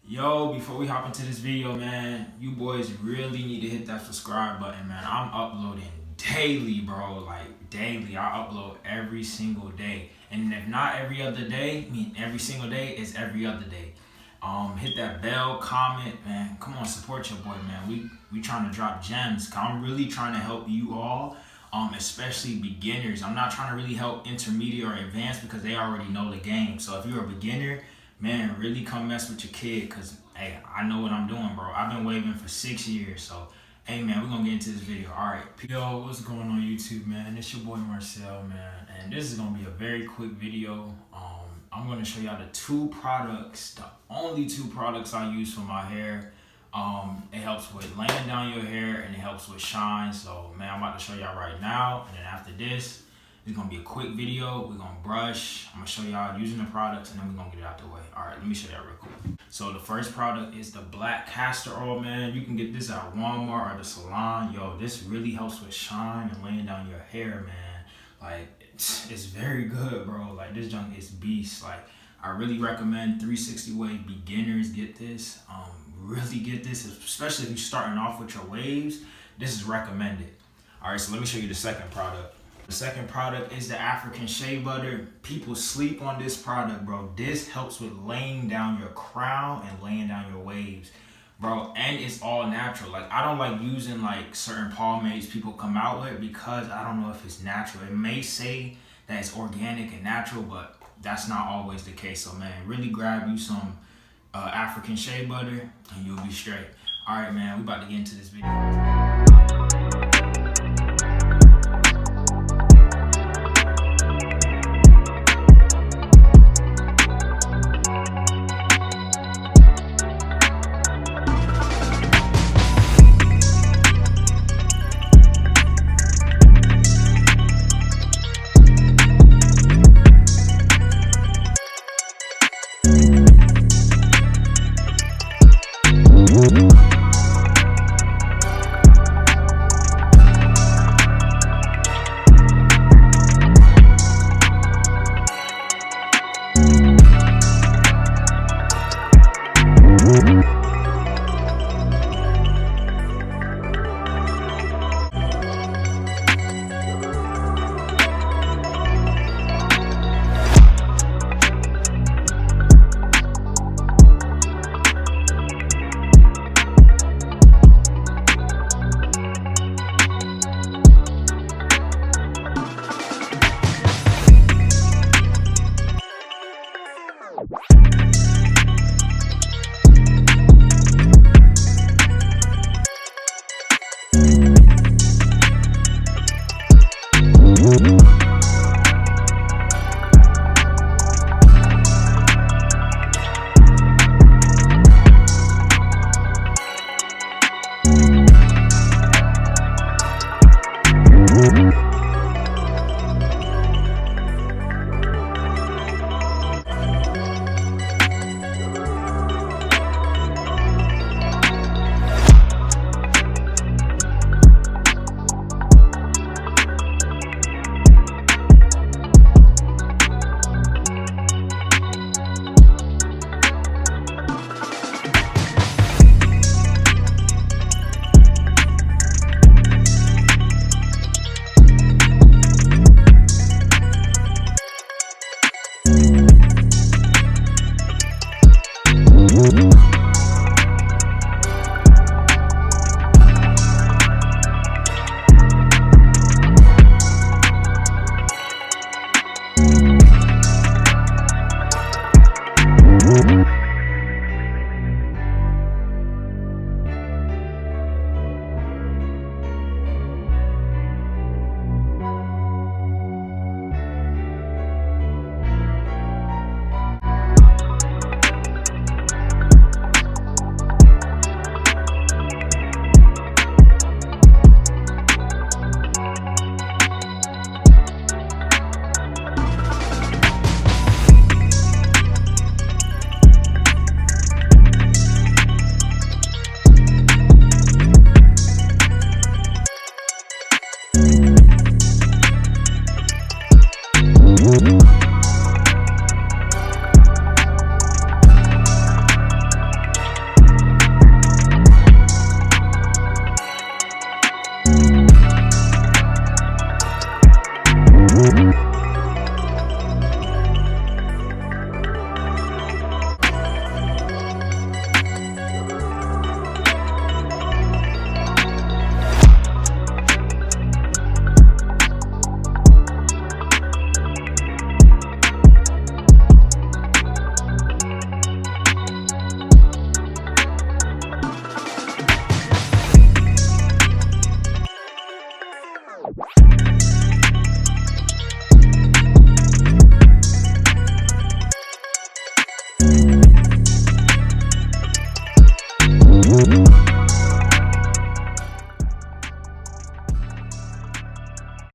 Yo, before we hop into this video, man, you boys really need to hit that subscribe button, man. I'm uploading daily, bro, like daily. I upload every single day. And if not every other day, I mean every single day is every other day. Hit that bell, comment, man. Come on, support your boy, man. We trying to drop gems. I'm really trying to help you all, especially beginners. I'm not trying to really help intermediate or advanced because they already know the game. So if you're a beginner, man, really come mess with your kid, because, hey, I know what I'm doing, bro. I've been waving for 6 years, so, hey, man, we're going to get into this video. All right, yo, what's going on YouTube, man? It's your boy Marcel, man, and this is going to be a very quick video. I'm going to show y'all the two products, the only two products I use for my hair. It helps with laying down your hair, and it helps with shine. So, man, I'm about to show y'all right now, and then after this, it's gonna be a quick video. We're gonna brush. I'm gonna show y'all using the products, and then we're gonna get it out the way. All right, let me show y'all real quick. So the first product is the black castor oil, man. You can get this at Walmart or the salon. Yo, this really helps with shine and laying down your hair, man. Like, it's very good, bro. Like, this junk is beast. Like, I really recommend 360 Wave beginners get this. Really get this, especially if you're starting off with your waves. This is recommended. All right, so let me show you the second product. The second product is the African Shea Butter. People sleep on this product, bro. This helps with laying down your crown and laying down your waves, bro. And it's all natural. Like, I don't like using like certain pomades people come out with because I don't know if it's natural. It may say that it's organic and natural, but that's not always the case. So, man, really grab you some African Shea Butter and you'll be straight. All right, man, we about to get into this video.